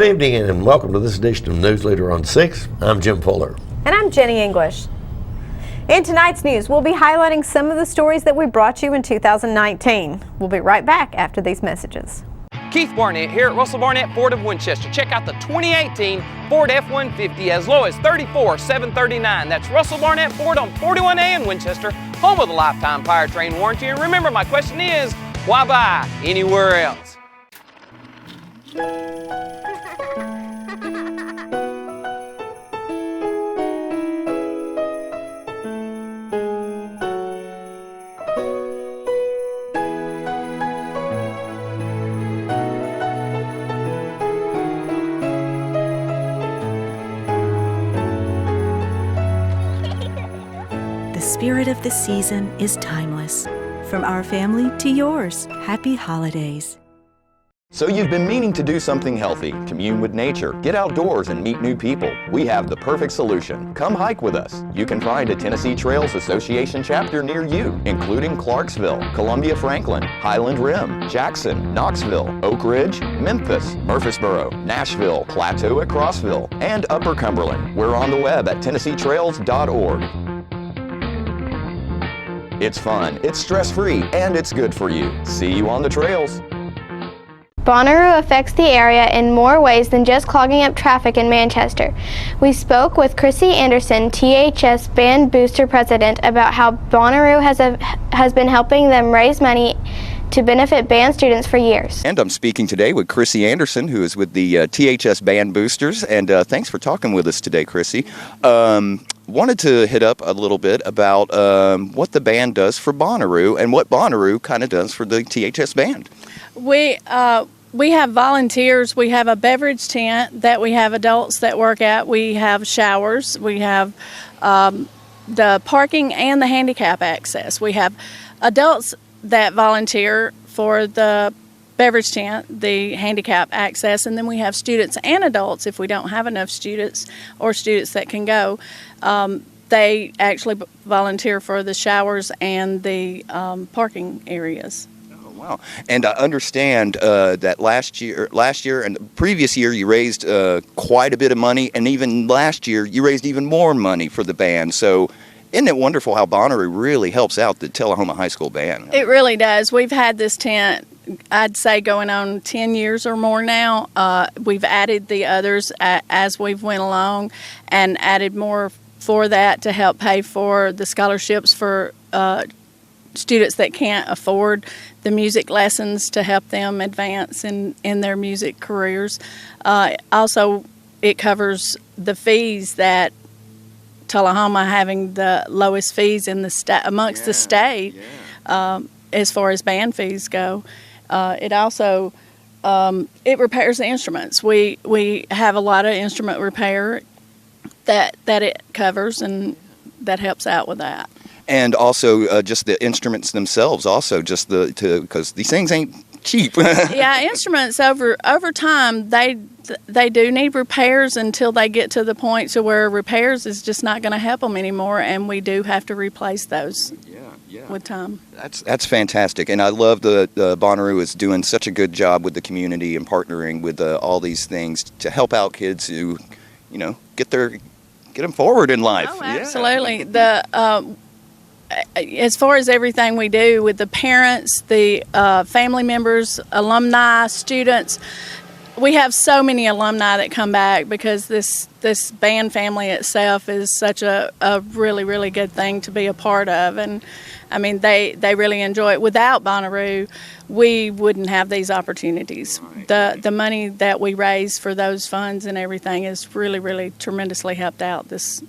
Good evening and welcome to this edition of News Leader on 6. I'm Jim Fuller. And I'm Jenny English. In tonight's news, we'll be highlighting some of the stories that we brought you in 2019. We'll be right back after these messages. Keith Barnett here at Russell Barnett Ford of Winchester. Check out the 2018 Ford F-150 as low as $34,739. That's Russell Barnett Ford on 41A in Winchester, home of the lifetime powertrain warranty. And remember, my question is, why buy anywhere else? The spirit of the season is timeless. From our family to yours, happy holidays. So you've been meaning to do something healthy, commune with nature, get outdoors and meet new people. We have the perfect solution. Come hike with us. You can find a Tennessee Trails Association chapter near you, including Clarksville, Columbia Franklin, Highland Rim, Jackson, Knoxville, Oak Ridge, Memphis, Murfreesboro, Nashville, Plateau at Crossville, and Upper Cumberland. We're on the web at TennesseeTrails.org. It's fun, it's stress-free, and it's good for you. See you on the trails. Bonnaroo affects the area in more ways than just clogging up traffic in Manchester. We spoke with Chrissy Anderson, THS Band Booster President, about how Bonnaroo has been helping them raise money to benefit band students for years. And I'm speaking today with Chrissy Anderson, who is with the THS Band Boosters, and thanks for talking with us today, Chrissy. Wanted to hit up a little bit about what the band does for Bonnaroo and what Bonnaroo kind of does for the THS Band. We have volunteers. We have a beverage tent that we have adults that work at. We have showers. We have the parking and the handicap access. We have adults that volunteer for the beverage tent, the handicap access, and then we have students and adults if we don't have enough students or students that can go. They actually volunteer for the showers and the parking areas. Wow. And I understand that last year and the previous year you raised quite a bit of money, and even last year you raised even more money for the band. So isn't it wonderful how Bonnaroo really helps out the Tullahoma High School band? It really does. We've had this tent, I'd say, going on 10 years or more now. We've added the others as we've went along and added more for that to help pay for the scholarships for students that can't afford the music lessons to help them advance in their music careers. Also, it covers the fees that Tullahoma having the lowest fees in the amongst the state as far as band fees go. It also it repairs the instruments. We have a lot of instrument repair that it covers, and that helps out with that. And also just the instruments themselves, also just because these things ain't cheap. Yeah, instruments over time they do need repairs until they get to the point to where repairs is just not going to help them anymore, and we do have to replace those. With time. That's fantastic, and I love the Bonnaroo is doing such a good job with the community and partnering with all these things to help out kids who, get them forward in life. Oh, absolutely. Yeah. As far as everything we do with the parents, the family members, alumni, students, we have so many alumni that come back because this band family itself is such a really, really good thing to be a part of. And, I mean, they really enjoy it. Without Bonnaroo, we wouldn't have these opportunities. Right. The money that we raise for those funds and everything has really, really tremendously helped out this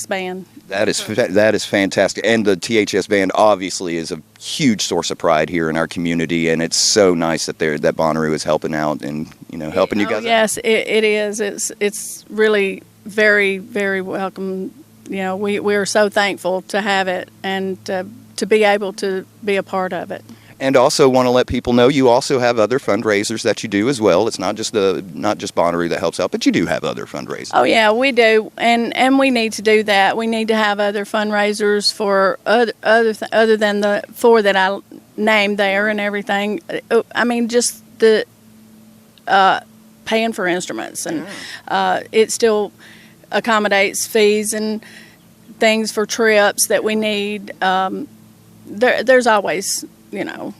band. That is fantastic, and the THS band obviously is a huge source of pride here in our community, and it's so nice that Bonnaroo is helping out and helping you guys. Yes, it is. It's really very, very welcome. We are so thankful to have it and to be able to be a part of it. And also want to let people know you also have other fundraisers that you do as well. It's not just Bonnaroo that helps out, but you do have other fundraisers. Oh yeah, we do, and we need to do that. We need to have other fundraisers for other than the four that I named there and everything. I mean, just the paying for instruments, and it still accommodates fees and things for trips that we need. There's always,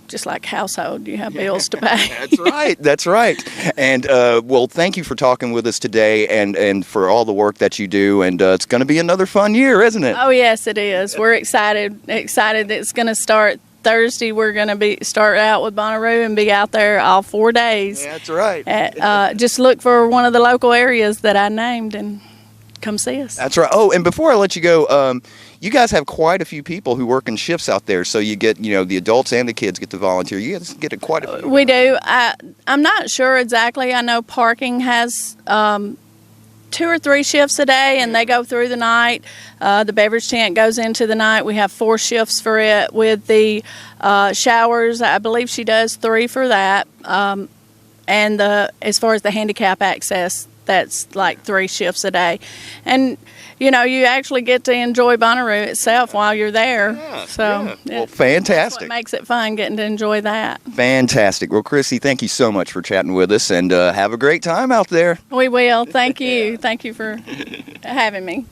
just like household, you have bills to pay. That's right. That's right. And well, thank you for talking with us today, and for all the work that you do. And it's going to be another fun year, isn't it? Oh yes, it is. We're excited that it's going to start Thursday. We're going to start out with Bonnaroo and be out there all 4 days. That's right. Just look for one of the local areas that I named and come see us. That's right. Oh, and before I let you go, you guys have quite a few people who work in shifts out there, so you get, the adults and the kids get to volunteer. You guys get quite a few. We do. I'm not sure exactly. I know parking has 2 or 3 shifts a day, and they go through the night. The beverage tent goes into the night. We have 4 shifts for it. With the showers, I believe she does 3 for that. And as far as the handicap access, that's like 3 shifts a day. And you actually get to enjoy Bonnaroo itself while you're there. Well, fantastic. That's what makes it fun, getting to enjoy that. Fantastic. Well, Chrissy, thank you so much for chatting with us, and have a great time out there. We will. Thank you. Thank you for having me.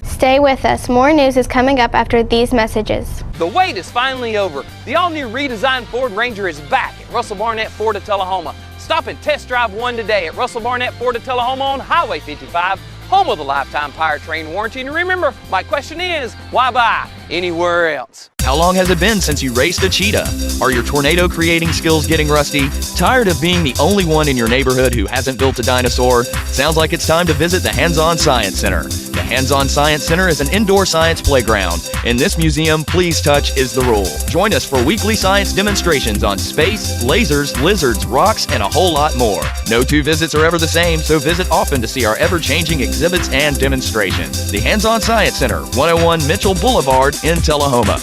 Stay with us. More news is coming up after these messages. The wait is finally over. The all-new redesigned Ford Ranger is back at Russell Barnett Ford of Tullahoma. Stop and test drive one today at Russell Barnett Ford of Tullahoma on Highway 55, home of the lifetime powertrain warranty. And remember, my question is, why buy anywhere else? How long has it been since you raced a cheetah? Are your tornado creating skills getting rusty? Tired of being the only one in your neighborhood who hasn't built a dinosaur? Sounds like it's time to visit the Hands-On Science Center. The Hands-On Science Center is an indoor science playground. In this museum, please touch is the rule. Join us for weekly science demonstrations on space, lasers, lizards, rocks, and a whole lot more. No 2 visits are ever the same, so visit often to see our ever-changing exhibits and demonstrations. The Hands-On Science Center, 101 Mitchell Boulevard in Tullahoma.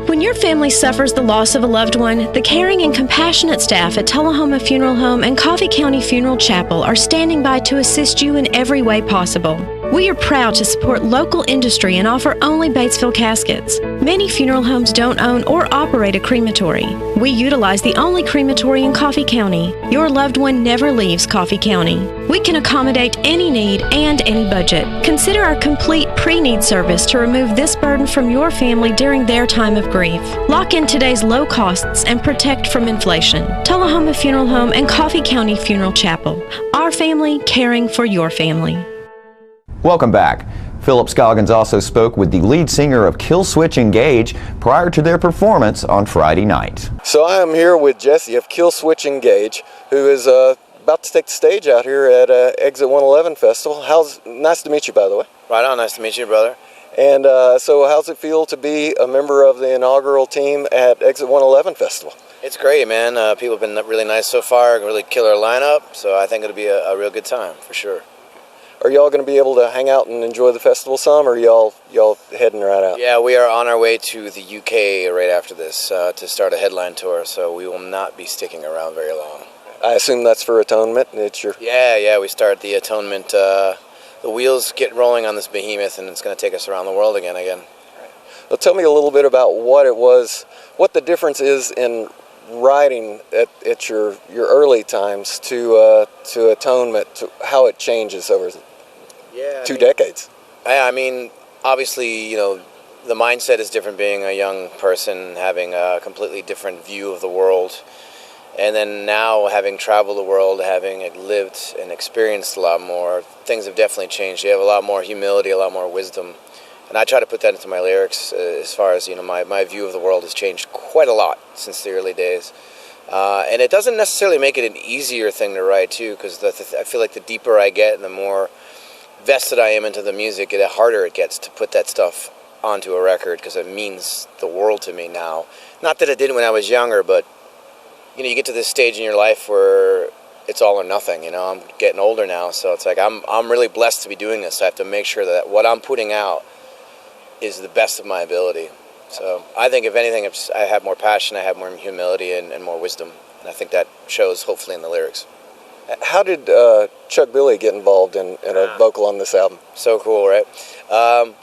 When your family suffers the loss of a loved one, the caring and compassionate staff at Tullahoma Funeral Home and Coffee County Funeral Chapel are standing by to assist you in every way possible. We are proud to support local industry and offer only Batesville caskets. Many funeral homes don't own or operate a crematory. We utilize the only crematory in Coffee County. Your loved one never leaves Coffee County. We can accommodate any need and any budget. Consider our complete pre-need service to remove this burden from your family during their time of grief. Lock in today's low costs and protect from inflation. Tullahoma Funeral Home and Coffee County Funeral Chapel. Our family caring for your family. Welcome back. Philip Scoggins also spoke with the lead singer of Killswitch Engage prior to their performance on Friday night. So I am here with Jesse of Killswitch Engage, who is about to take the stage out here at Exit 111 Festival. Nice to meet you, by the way. Right on, nice to meet you, brother. And so how's it feel to be a member of the inaugural team at Exit 111 Festival? It's great, man. People have been really nice so far, really killer lineup, so I think it'll be a real good time, for sure. Are y'all going to be able to hang out and enjoy the festival some, or are y'all heading right out? Yeah, we are on our way to the UK right after this to start a headline tour, so we will not be sticking around very long. I assume that's for Atonement. Yeah, we start the Atonement. The wheels get rolling on this behemoth, and it's going to take us around the world again. Well, tell me a little bit about what the difference is in writing at your early times to Atonement, to how it changes over 2 decades. I mean, obviously, the mindset is different being a young person, having a completely different view of the world. And then now, having traveled the world, having lived and experienced a lot more, things have definitely changed. You have a lot more humility, a lot more wisdom. And I try to put that into my lyrics as far as, my view of the world has changed quite a lot since the early days. And it doesn't necessarily make it an easier thing to write, too, because I feel like the deeper I get and the more vested I am into the music, the harder it gets to put that stuff onto a record, because it means the world to me now. Not that it didn't when I was younger, but, you get to this stage in your life where it's all or nothing. I'm getting older now, so it's like I'm really blessed to be doing this. I have to make sure that what I'm putting out is the best of my ability. So I think, if anything, I have more passion, I have more humility and more wisdom. And I think that shows, hopefully, in the lyrics. How did Chuck Billy get involved in a vocal on this album? So cool, right?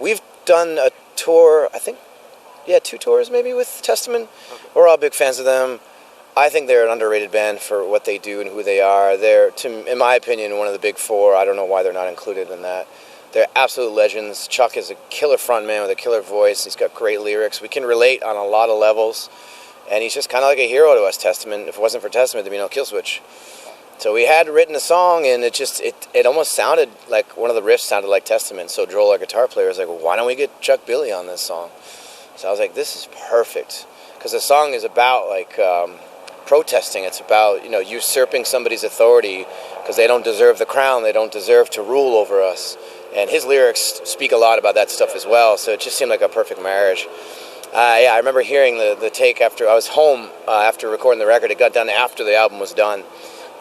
We've done a tour, I think, 2 tours maybe with Testament. Okay. We're all big fans of them. I think they're an underrated band for what they do and who they are. They're, in my opinion, one of the big four. I don't know why they're not included in that. They're absolute legends. Chuck is a killer frontman with a killer voice. He's got great lyrics. We can relate on a lot of levels. And he's just kind of like a hero to us, Testament. If it wasn't for Testament, there'd be no Killswitch. So we had written a song, and it almost sounded like, one of the riffs sounded like Testament. So Joel, our guitar player, was like, well, why don't we get Chuck Billy on this song? So I was like, this is perfect. Because the song is about, like, protesting. It's about, usurping somebody's authority because they don't deserve the crown. They don't deserve to rule over us. And his lyrics speak a lot about that stuff as well. So it just seemed like a perfect marriage. I remember hearing the take after I was home after recording the record. It got done after the album was done,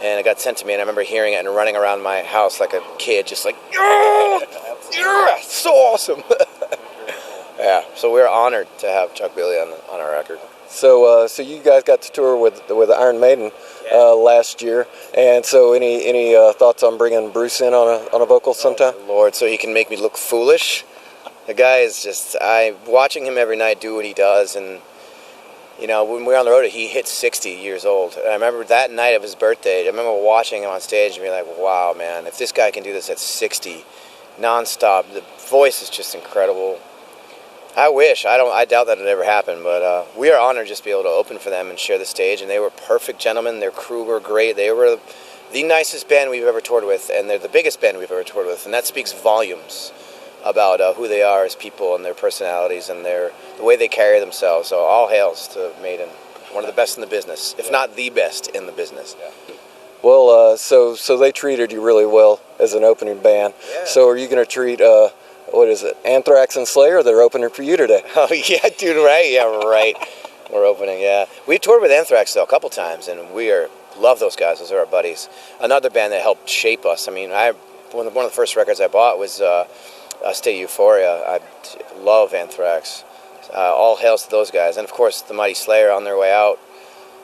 and it got sent to me. And I remember hearing it and running around my house like a kid, just like, yeah, so awesome. Yeah, so we're honored to have Chuck Billy on our record. So you guys got to tour with Iron Maiden last year, and so any thoughts on bringing Bruce in on a vocal sometime? Oh, Lord, so he can make me look foolish. The guy is just, I'm watching him every night do what he does, and when we're on the road, he hit 60 years old. And I remember that night of his birthday, I remember watching him on stage and being like, wow, man, if this guy can do this at 60, nonstop, the voice is just incredible. I wish, I doubt that it'd ever happen, but we are honored just to be able to open for them and share the stage, and they were perfect gentlemen. Their crew were great. They were the nicest band we've ever toured with, and they're the biggest band we've ever toured with, and that speaks volumes about who they are as people and their personalities and the way they carry themselves. So all hails to Maiden, one of the best in the business, if not the best in the business. Yeah. Well, so they treated you really well as an opening band. Yeah. So are you going to treat, Anthrax and Slayer? They're opening for you today. Oh, yeah, dude, right? Yeah, right. We're opening, yeah. We toured with Anthrax, though, a couple times, and love those guys. Those are our buddies. Another band that helped shape us. I mean, one of the first records I bought was State Euphoria. I love Anthrax. All hails to those guys. And, of course, the Mighty Slayer on their way out.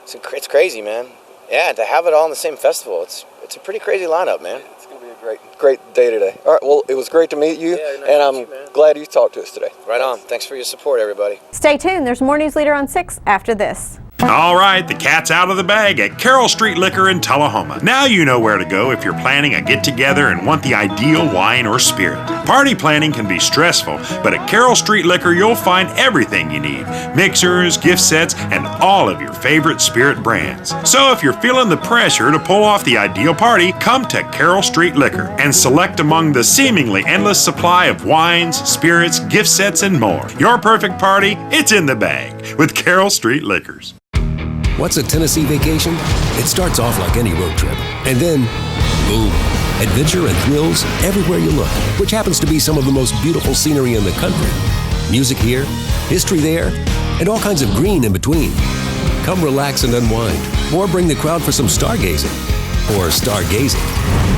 It's crazy, man. Yeah, to have it all in the same festival, it's a pretty crazy lineup, man. It's going to be a great day today. All right, well, it was great to meet you, and I'm glad you talked to us today. Right on. Thanks for your support, everybody. Stay tuned. There's more News Leader on 6 after this. All right, the cat's out of the bag at Carroll Street Liquor in Tullahoma. Now you know where to go if you're planning a get-together and want the ideal wine or spirit. Party planning can be stressful, but at Carroll Street Liquor you'll find everything you need. Mixers, gift sets, and all of your favorite spirit brands. So if you're feeling the pressure to pull off the ideal party, come to Carroll Street Liquor and select among the seemingly endless supply of wines, spirits, gift sets, and more. Your perfect party, it's in the bag with Carroll Street Liquors. What's a Tennessee vacation? It starts off like any road trip, and then, boom, adventure and thrills everywhere you look, which happens to be some of the most beautiful scenery in the country. Music here, history there, and all kinds of green in between. Come relax and unwind, or bring the crowd for some stargazing, or stargazing.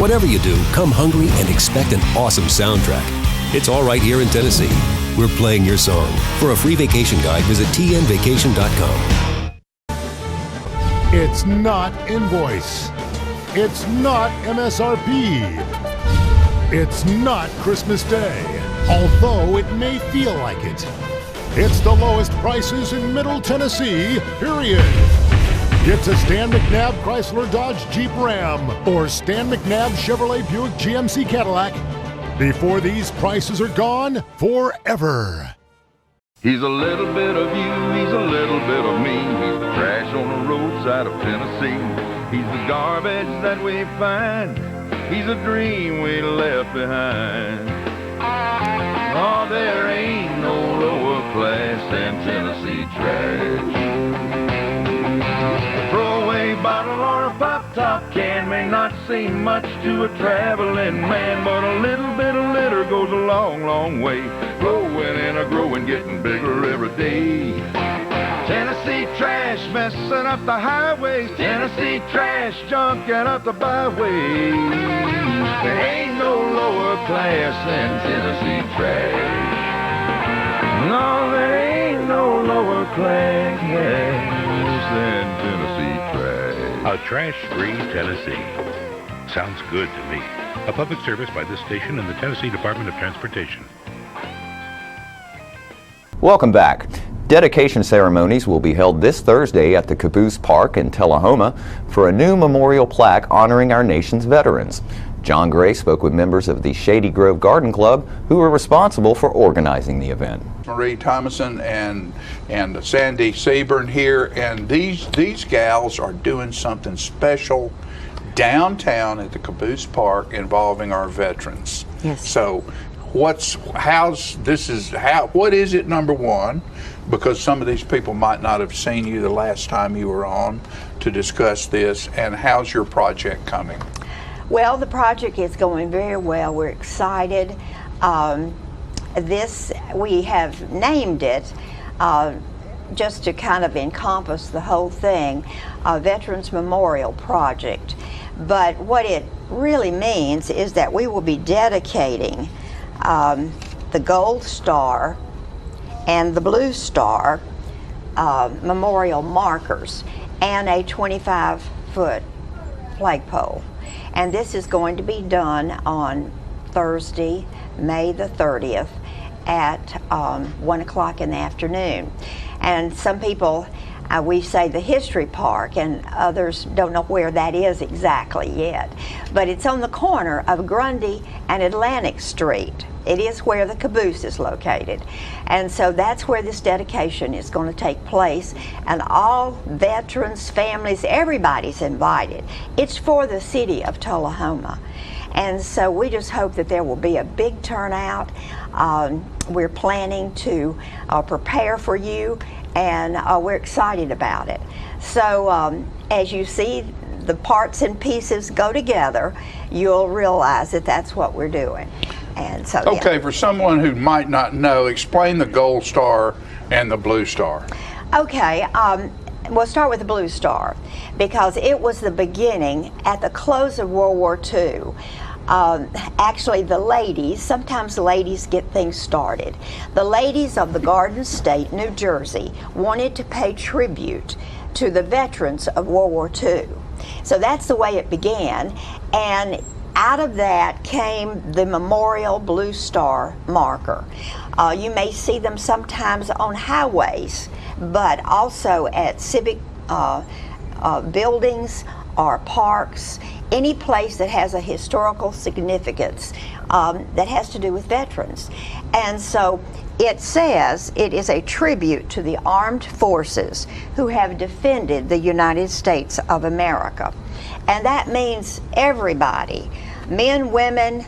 Whatever you do, come hungry and expect an awesome soundtrack. It's all right here in Tennessee. We're playing your song. For a free vacation guide, visit tnvacation.com. It's not invoice. It's not MSRP. It's not Christmas Day, although it may feel like it. It's the lowest prices in Middle Tennessee, period. Get to Stan McNabb Chrysler Dodge Jeep Ram or Stan McNabb Chevrolet Buick GMC Cadillac before these prices are gone forever. He's a little bit of you, he's a little bit of me. He's the trash on the roadside of Tennessee. He's the garbage that we find. He's a dream we left behind. Oh, there ain't no lower class than Tennessee trash. A throwaway bottle or a pop-top can may not seem much to a traveling man, but a little bit of litter goes a long, long way. Growing and a-growing, getting bigger every day. Tennessee trash messing up the highways. Tennessee trash junking up the byways. There ain't no lower class than Tennessee trash. No, there ain't no lower class than Tennessee trash. A trash-free Tennessee. Sounds good to me. A public service by this station and the Tennessee Department of Transportation. Welcome back. Dedication ceremonies will be held this Thursday at the Caboose Park in Tullahoma for a new memorial plaque honoring our nation's veterans. John Gray spoke with members of the Shady Grove Garden Club who were responsible for organizing the event. Marie Thomason and Sandy Seaburn here, and these gals are doing something special downtown at the Caboose Park involving our veterans. Yes. So what is it, number one, because some of these people might not have seen you the last time you were on to discuss this, and how's your project coming? Well, the project is going very well. We're excited. We have named it just to kind of encompass the whole thing, Veterans Memorial Project. But what it really means is that we will be dedicating the Gold Star and the Blue Star memorial markers and a 25-foot flagpole. And this is going to be done on Thursday, May the 30th at 1 o'clock in the afternoon. And some people, we say the History Park, and others don't know where that is exactly yet. But it's on the corner of Grundy and Atlantic Street. It is where the Caboose is located. And so that's where this dedication is going to take place. And all veterans, families, everybody's invited. It's for the city of Tullahoma. And so we just hope that there will be a big turnout. We're planning to prepare for you, and we're excited about it. So as you see the parts and pieces go together, you'll realize that that's what we're doing. And so, okay, for someone who might not know, explain the Gold Star and the Blue Star. Okay, we'll start with the Blue Star because it was the beginning at the close of World War II. Actually, the ladies, sometimes ladies get things started. The ladies of the Garden State, New Jersey, wanted to pay tribute to the veterans of World War II. So that's the way it began, and out of that came the Memorial Blue Star marker. You may see them sometimes on highways, but also at civic buildings or parks, any place that has a historical significance that has to do with veterans. And so it says it is a tribute to the armed forces who have defended the United States of America. And that means everybody, men, women,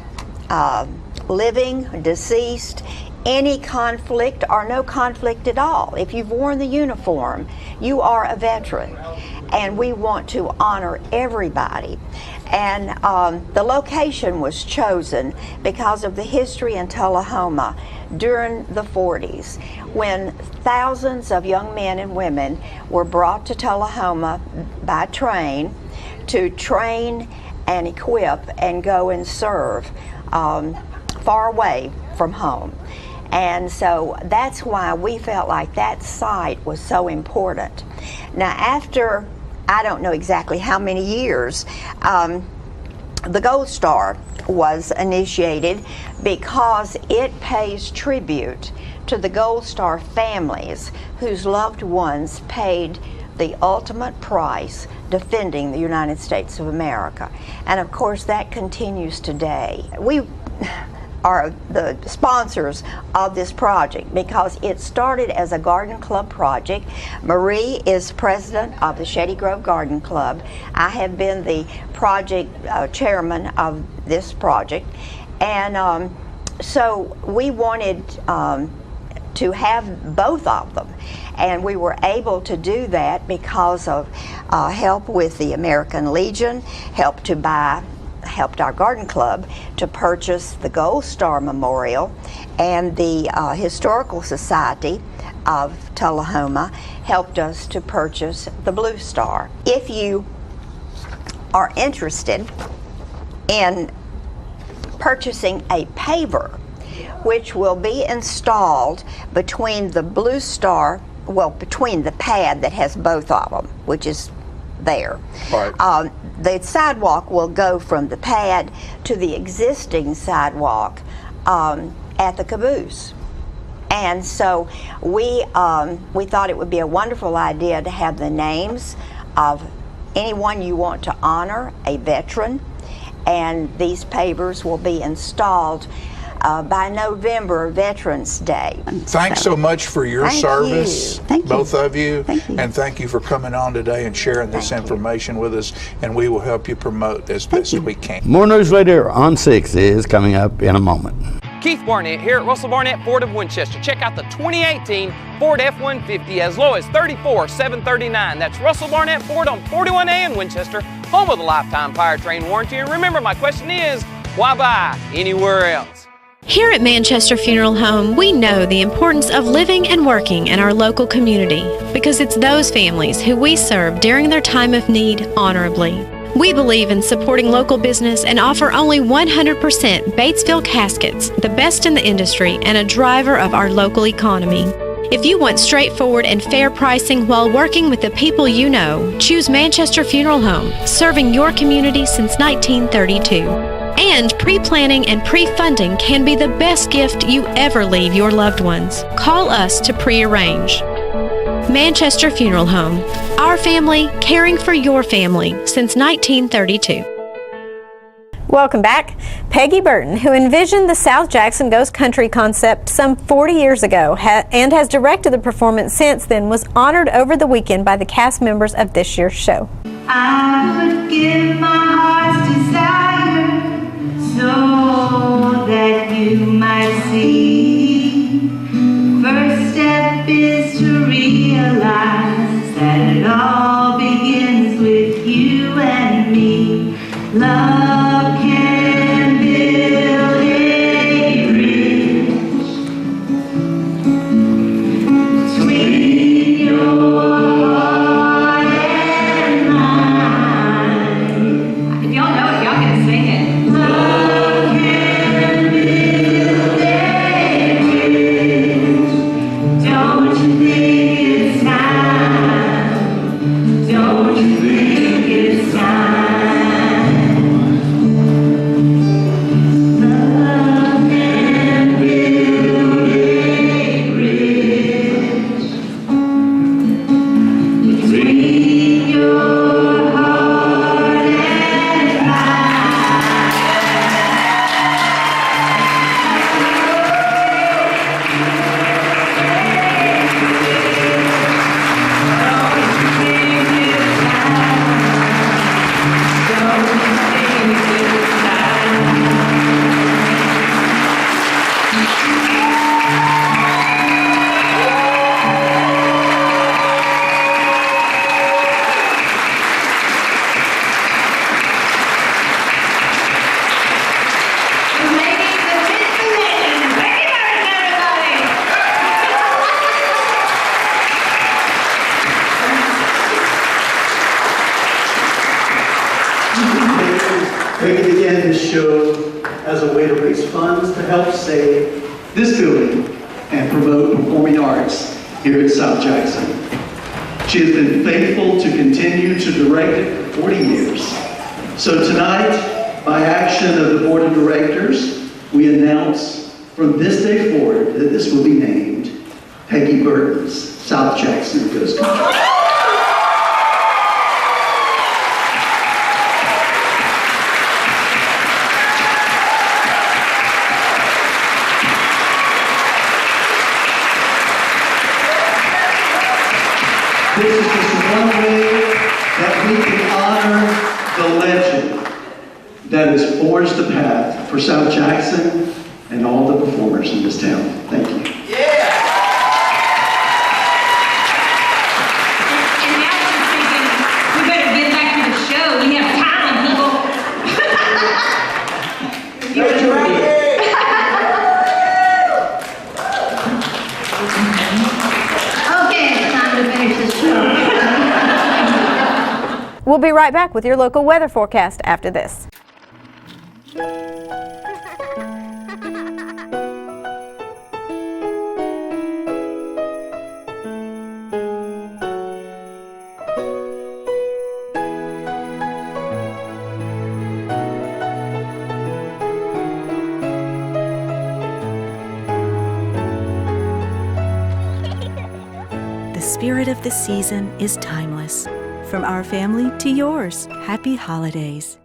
living, deceased, any conflict or no conflict at all. If you've worn the uniform, you are a veteran. And we want to honor everybody. And the location was chosen because of the history in Tullahoma during the 40s, when thousands of young men and women were brought to Tullahoma by train to train and equip and go and serve far away from home. And so that's why we felt like that site was so important. Now, after, I don't know exactly how many years, the Gold Star was initiated because it pays tribute to the Gold Star families whose loved ones paid the ultimate price defending the United States of America. And of course that continues today. We are the sponsors of this project because it started as a garden club project. Marie is president of the Shady Grove Garden Club. I have been the project chairman of this project. And so we wanted to have both of them. And we were able to do that because of help with the American Legion, helped our garden club to purchase the Gold Star Memorial, and the Historical Society of Tullahoma helped us to purchase the Blue Star. If you are interested in purchasing a paver, which will be installed between the Blue Star, well, between the pad that has both of them, which is there. Right. The sidewalk will go from the pad to the existing sidewalk at the Caboose. And so we thought it would be a wonderful idea to have the names of anyone you want to honor, a veteran, and these pavers will be installed by November, Veterans Day. Thanks so much for your service, Thank you. both of you. Thank you. And thank you for coming on today and sharing this information with us, and we will help you promote as best we can. More news later on 6 is coming up in a moment. Keith Barnett here at Russell Barnett Ford of Winchester. Check out the 2018 Ford F-150 as low as $34,739. That's Russell Barnett Ford on 41A in Winchester, home of the lifetime powertrain warranty. And remember, my question is, why buy anywhere else? Here at Manchester Funeral Home, we know the importance of living and working in our local community because it's those families who we serve during their time of need honorably. We believe in supporting local business and offer only 100% Batesville caskets, the best in the industry and a driver of our local economy. If you want straightforward and fair pricing while working with the people you know, choose Manchester Funeral Home, serving your community since 1932. And pre-planning and pre-funding can be the best gift you ever leave your loved ones. Call us to pre-arrange. Manchester Funeral Home. Our family, caring for your family since 1932. Welcome back. Peggy Burton, who envisioned the South Jackson Ghost Country concept some 40 years ago and has directed the performance since then, was honored over the weekend by the cast members of this year's show. I would give my heart's desire so that you might see. First step is to realize that it all begins with you and me. Love can build a bridge between your heart and mine. If y'all know it, y'all can sing it. Love can build a bridge. Don't you think it's time? Don't you think it's time? Peggy began this show as a way to raise funds to help save this building and promote performing arts here at South Jackson. She has been faithful to continue to direct it for 40 years. So tonight, by action of the Board of Directors, we announce from this day forward that this will be named Peggy Burton's South Jackson Ghost Country. This is just one way that we can honor the legend that has forged the path for South Jackson and all the performers in this town. Thank you. We better get back to the show. We have time, people. Okay, it's time to finish this show. We'll be right back with your local weather forecast after this. spirit of the season is timeless. From our family to yours, happy holidays.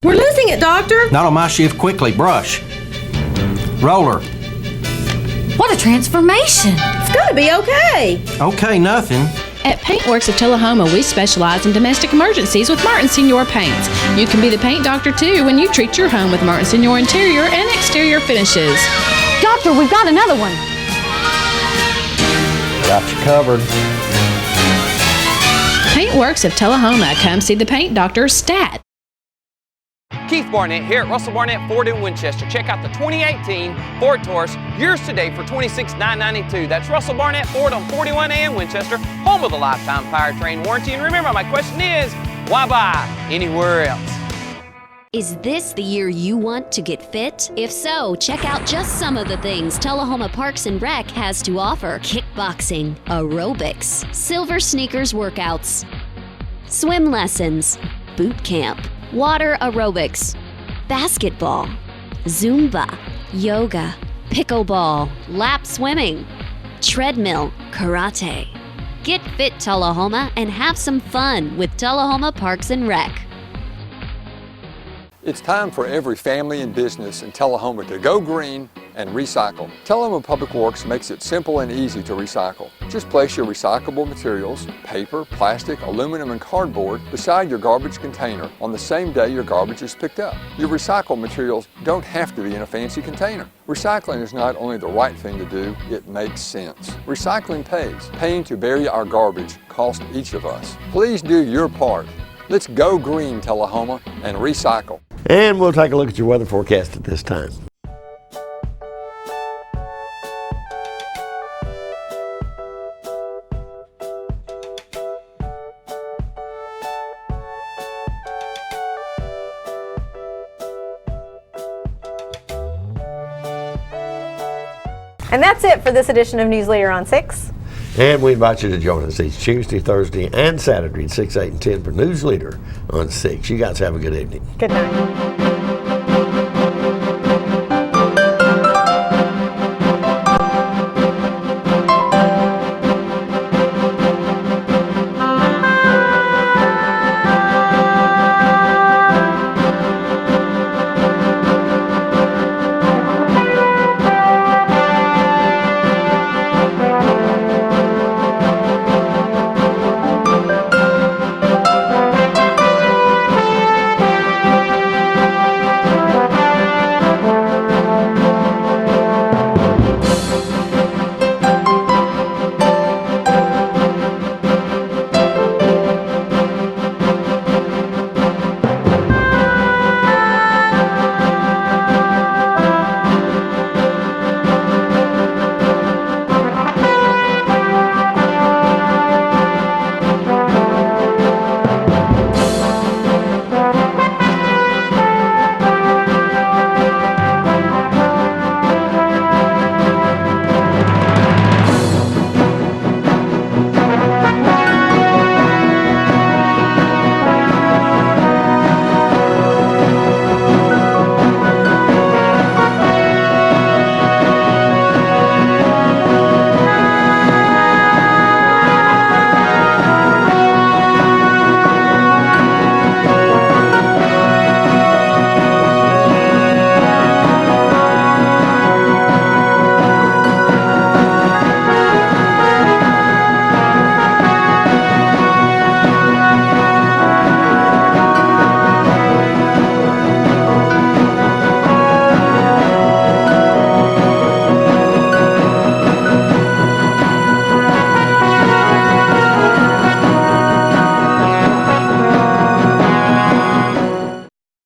We're losing it, Doctor. Not on my shift. Quickly, brush. Roller. What a transformation. It's gonna be okay. Okay, nothing. At Paintworks of Tullahoma, we specialize in domestic emergencies with Martin Senior Paints. You can be the paint doctor too when you treat your home with Martin Senior interior and exterior finishes. Doctor, we've got another one. Got you covered. Paintworks of Tullahoma. Come see the paint doctor, Stat. Keith Barnett here at Russell Barnett Ford in Winchester. Check out the 2018 Ford Taurus, yours today for $26,992. That's Russell Barnett Ford on 41A in Winchester, home of the lifetime powertrain warranty. And remember, my question is, why buy anywhere else? Is this the year you want to get fit? If so, check out just some of the things Tullahoma Parks and Rec has to offer. Kickboxing, aerobics, silver sneakers workouts, swim lessons, boot camp, water aerobics, basketball, Zumba, yoga, pickleball, lap swimming, treadmill, karate. Get fit, Tullahoma, and have some fun with Tullahoma Parks and Rec. It's time for every family and business in Tullahoma to go green and recycle. Tullahoma Public Works makes it simple and easy to recycle. Just place your recyclable materials, paper, plastic, aluminum, and cardboard beside your garbage container on the same day your garbage is picked up. Your recycled materials don't have to be in a fancy container. Recycling is not only the right thing to do, it makes sense. Recycling pays. Paying to bury our garbage costs each of us. Please do your part. Let's go green, Tullahoma, and recycle. And we'll take a look at your weather forecast at this time. And that's it for this edition of News Leader on 6. And we invite you to join us each Tuesday, Thursday, and Saturday at 6, 8, and 10 for News Leader on 6. You guys have a good evening. Good night.